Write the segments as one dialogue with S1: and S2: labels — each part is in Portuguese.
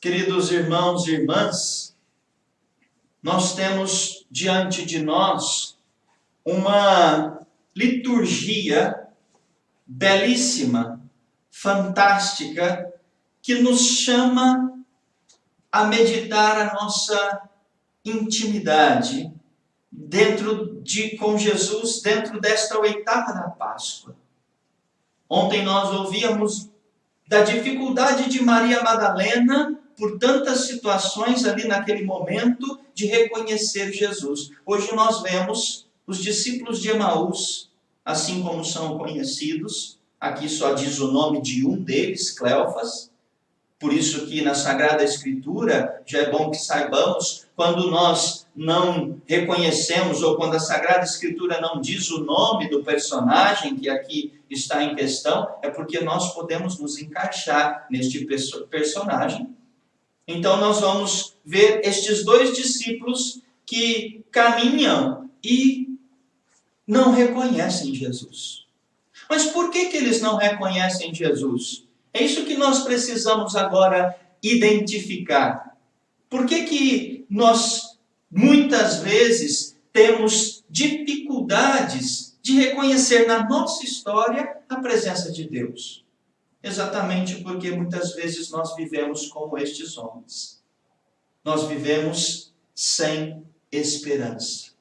S1: Queridos irmãos e irmãs, nós temos diante de nós uma liturgia belíssima, fantástica, que nos chama a meditar a nossa intimidade com Jesus dentro desta oitava da Páscoa. Ontem nós ouvíamos da dificuldade de Maria Madalena por tantas situações ali naquele momento de reconhecer Jesus. Hoje nós vemos os discípulos de Emaús, assim como são conhecidos, aqui só diz o nome de um deles, Cleofas. Por isso que na Sagrada Escritura, já é bom que saibamos, quando nós não reconhecemos, ou quando a Sagrada Escritura não diz o nome do personagem que aqui está em questão, é porque nós podemos nos encaixar neste personagem. Então nós vamos ver estes dois discípulos que caminham e não reconhecem Jesus. Mas por que eles não reconhecem Jesus? É isso que nós precisamos agora identificar. Por que nós, muitas vezes, temos dificuldades de reconhecer na nossa história a presença de Deus? Exatamente porque muitas vezes nós vivemos como estes homens. Nós vivemos sem esperança.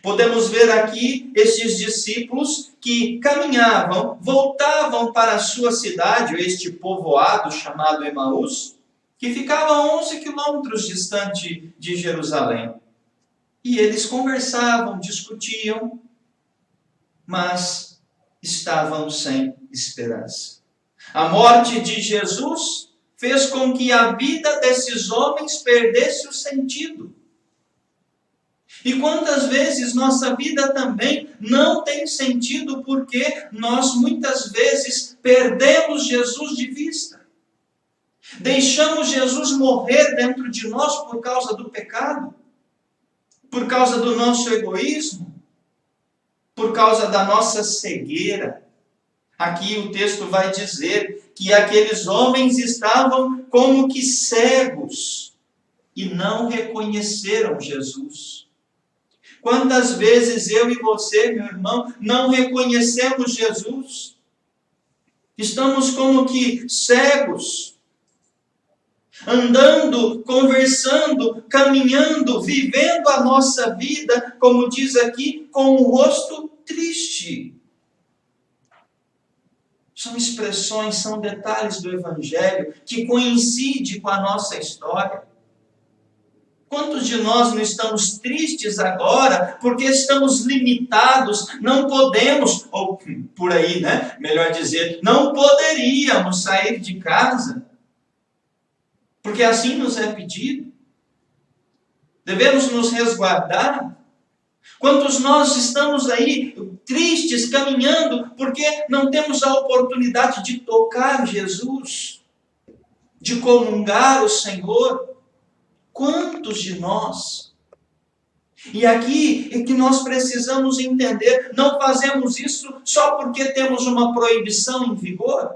S1: Podemos ver aqui estes discípulos que caminhavam, voltavam para a sua cidade, este povoado chamado Emaús, que ficava a 11 quilômetros distante de Jerusalém. E eles conversavam, discutiam, mas estavam sem esperança. A morte de Jesus fez com que a vida desses homens perdesse o sentido. E quantas vezes nossa vida também não tem sentido porque nós muitas vezes perdemos Jesus de vista. Deixamos Jesus morrer dentro de nós por causa do pecado, por causa do nosso egoísmo, por causa da nossa cegueira. Aqui o texto vai dizer que aqueles homens estavam como que cegos e não reconheceram Jesus. Quantas vezes eu e você, meu irmão, não reconhecemos Jesus? Estamos como que cegos, andando, conversando, caminhando, vivendo a nossa vida, como diz aqui, com o rosto triste. São expressões, são detalhes do Evangelho que coincidem com a nossa história. Quantos de nós não estamos tristes agora porque estamos limitados, não podemos, ou por aí, né? Melhor dizer, não poderíamos sair de casa, porque assim nos é pedido. Devemos nos resguardar. Quantos nós estamos aí tristes, caminhando, porque não temos a oportunidade de tocar Jesus, de comungar o Senhor? Quantos de nós? E aqui é que nós precisamos entender, não fazemos isso só porque temos uma proibição em vigor?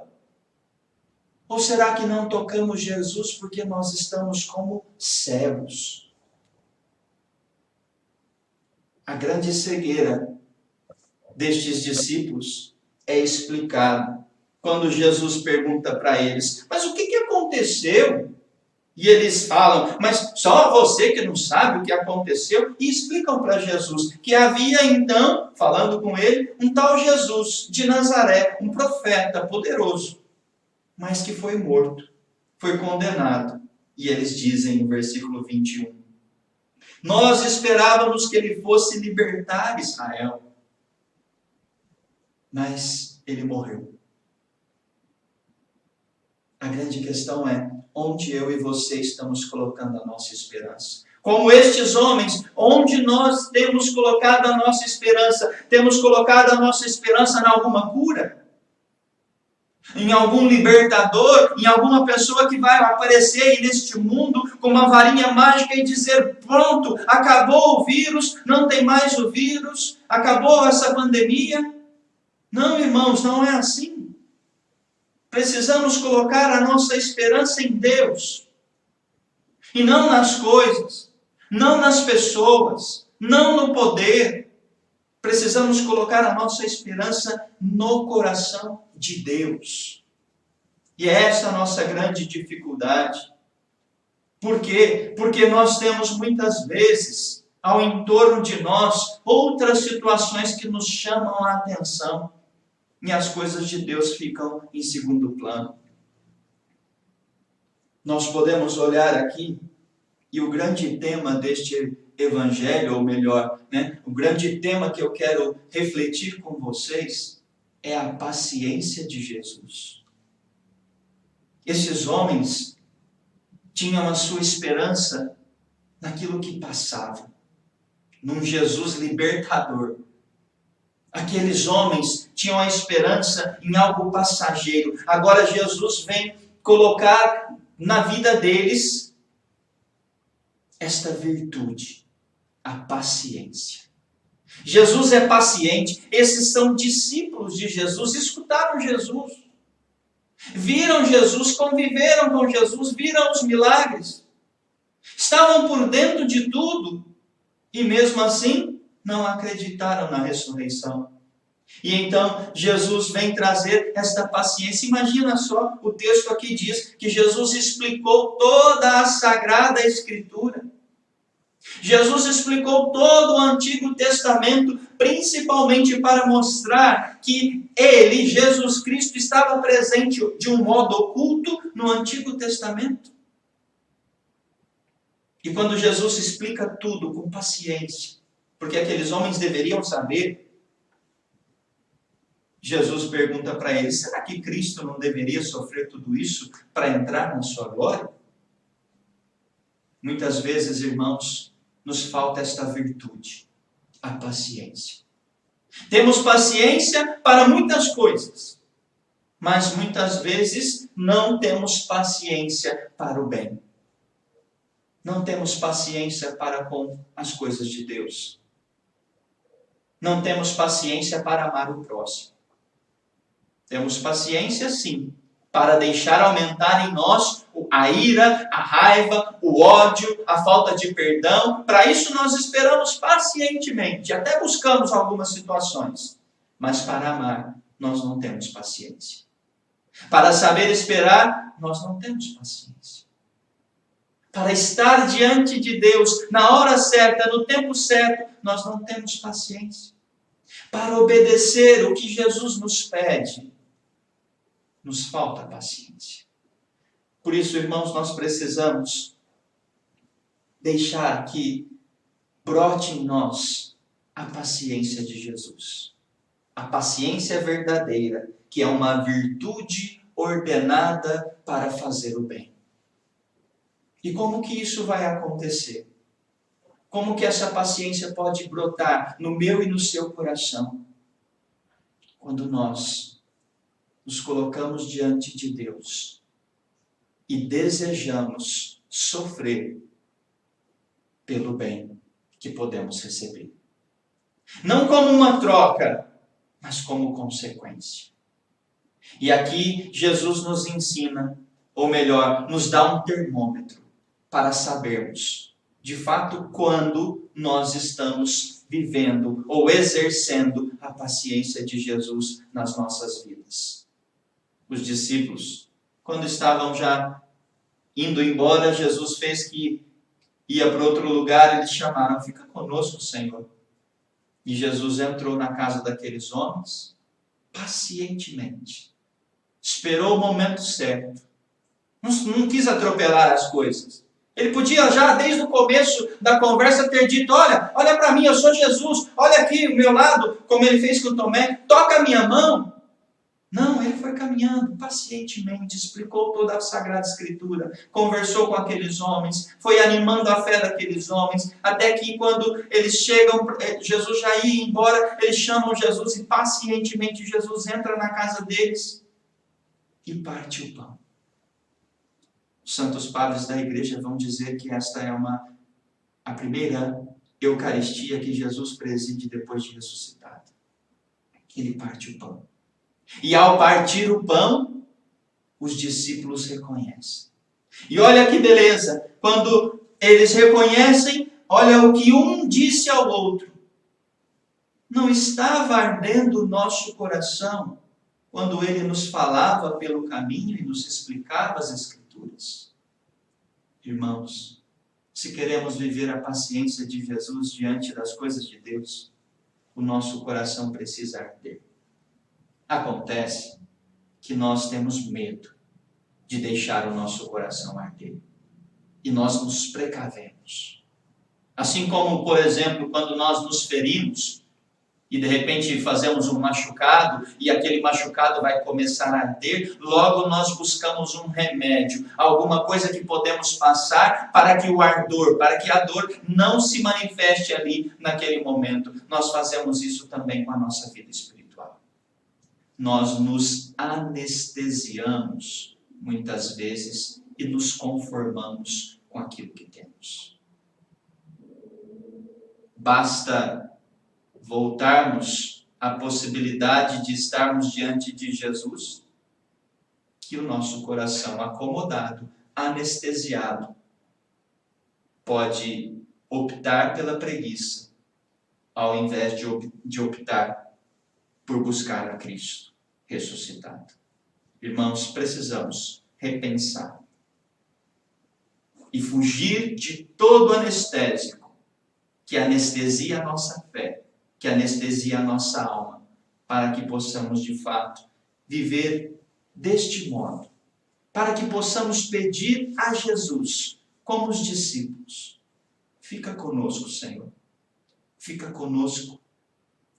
S1: Ou será que não tocamos Jesus porque nós estamos como cegos? A grande cegueira destes discípulos é explicada quando Jesus pergunta para eles, mas o que aconteceu? E eles falam, mas só você que não sabe o que aconteceu? E explicam para Jesus que havia então, falando com ele, um tal Jesus de Nazaré, um profeta poderoso, mas que foi morto, foi condenado. E eles dizem no versículo 21, nós esperávamos que ele fosse libertar Israel, mas ele morreu. A grande questão é, onde eu e você estamos colocando a nossa esperança? Como estes homens, onde nós temos colocado a nossa esperança? Temos colocado a nossa esperança em alguma cura? Em algum libertador? Em alguma pessoa que vai aparecer aí neste mundo com uma varinha mágica e dizer, pronto, acabou o vírus, não tem mais o vírus, acabou essa pandemia? Não, irmãos, não é assim. Precisamos colocar a nossa esperança em Deus. E não nas coisas, não nas pessoas, não no poder. Precisamos colocar a nossa esperança no coração de Deus. E é essa a nossa grande dificuldade. Por quê? Porque nós temos muitas vezes ao entorno de nós outras situações que nos chamam a atenção e as coisas de Deus ficam em segundo plano. Nós podemos olhar aqui e o grande tema deste evangelho, ou melhor, o grande tema que eu quero refletir com vocês é a paciência de Jesus. Esses homens tinham a sua esperança naquilo que passava, num Jesus libertador. Aqueles homens tinham a esperança em algo passageiro. Agora Jesus vem colocar na vida deles esta virtude, a paciência. Jesus é paciente. Esses são discípulos de Jesus, escutaram Jesus, viram Jesus, conviveram com Jesus, viram os milagres, estavam por dentro de tudo e mesmo assim não acreditaram na ressurreição. E então Jesus vem trazer esta paciência. Imagina só, o texto aqui diz que Jesus explicou toda a Sagrada Escritura. Jesus explicou todo o Antigo Testamento, principalmente para mostrar que ele, Jesus Cristo, estava presente de um modo oculto no Antigo Testamento. E quando Jesus explica tudo com paciência, porque aqueles homens deveriam saber, Jesus pergunta para eles: será que Cristo não deveria sofrer tudo isso para entrar na sua glória? Muitas vezes, irmãos, nos falta esta virtude, a paciência. Temos paciência para muitas coisas, mas muitas vezes não temos paciência para o bem. Não temos paciência para com as coisas de Deus. Não temos paciência para amar o próximo. Temos paciência, sim, para deixar aumentar em nós a ira, a raiva, o ódio, a falta de perdão. Para isso nós esperamos pacientemente, até buscamos algumas situações. Mas para amar, nós não temos paciência. Para saber esperar, nós não temos paciência. Para estar diante de Deus na hora certa, no tempo certo, nós não temos paciência. Para obedecer o que Jesus nos pede, nos falta paciência. Por isso, irmãos, nós precisamos deixar que brote em nós a paciência de Jesus. A paciência verdadeira, que é uma virtude ordenada para fazer o bem. E como que isso vai acontecer? Como que essa paciência pode brotar no meu e no seu coração? Quando nós nos colocamos diante de Deus e desejamos sofrer pelo bem que podemos receber. Não como uma troca, mas como consequência. E aqui Jesus nos ensina, ou melhor, nos dá um termômetro para sabermos, de fato, quando nós estamos vivendo ou exercendo a paciência de Jesus nas nossas vidas. Os discípulos, quando estavam já indo embora, Jesus fez que ia para outro lugar, eles chamaram: fica conosco, Senhor. E Jesus entrou na casa daqueles homens, pacientemente. Esperou o momento certo. Não quis atropelar as coisas. Ele podia já, desde o começo da conversa, ter dito: olha para mim, eu sou Jesus, olha aqui o meu lado, como ele fez com Tomé, toca a minha mão. Não, ele foi caminhando pacientemente, explicou toda a Sagrada Escritura, conversou com aqueles homens, foi animando a fé daqueles homens, até que quando eles chegam, Jesus já ia embora, eles chamam Jesus e pacientemente Jesus entra na casa deles e parte o pão. Os santos padres da igreja vão dizer que esta é a primeira Eucaristia que Jesus preside depois de ressuscitado. Ele parte o pão. E ao partir o pão, os discípulos reconhecem: E olha que beleza, quando eles reconhecem, olha o que um disse ao outro. Não estava ardendo o nosso coração quando ele nos falava pelo caminho e nos explicava as Escrituras? Irmãos, se queremos viver a paciência de Jesus diante das coisas de Deus, o nosso coração precisa arder. Acontece que nós temos medo de deixar o nosso coração arder. E nós nos precavemos. Assim como, por exemplo, quando nós nos ferimos e de repente fazemos um machucado e aquele machucado vai começar a arder, logo nós buscamos um remédio, alguma coisa que podemos passar para que o ardor, para que a dor não se manifeste ali naquele momento. Nós fazemos isso também com a nossa vida espiritual. Nós nos anestesiamos muitas vezes e nos conformamos com aquilo que temos. Basta voltarmos à possibilidade de estarmos diante de Jesus, que o nosso coração acomodado, anestesiado, pode optar pela preguiça, ao invés de optar por buscar a Cristo ressuscitado. Irmãos, precisamos repensar e fugir de todo anestésico que anestesia a nossa fé, que anestesia a nossa alma, para que possamos de fato viver deste modo, para que possamos pedir a Jesus, como os discípulos: fica conosco, Senhor, fica conosco,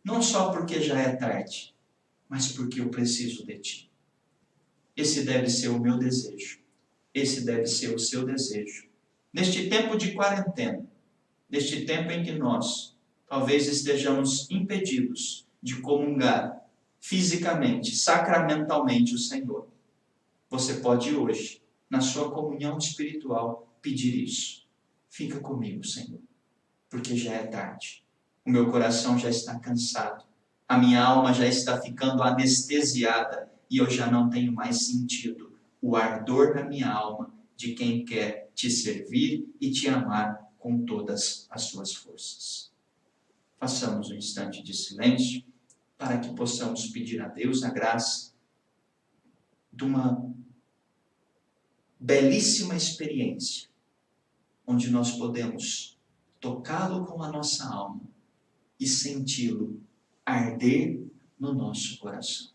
S1: não só porque já é tarde, mas porque eu preciso de Ti. Esse deve ser o meu desejo. Esse deve ser o seu desejo. Neste tempo de quarentena, neste tempo em que nós talvez estejamos impedidos de comungar fisicamente, sacramentalmente o Senhor, você pode hoje, na sua comunhão espiritual, pedir isso. Fica comigo, Senhor, porque já é tarde. O meu coração já está cansado. A minha alma já está ficando anestesiada e eu já não tenho mais sentido o ardor na minha alma de quem quer te servir e te amar com todas as suas forças. Façamos um instante de silêncio para que possamos pedir a Deus a graça de uma belíssima experiência, onde nós podemos tocá-lo com a nossa alma e senti-lo arder no nosso coração.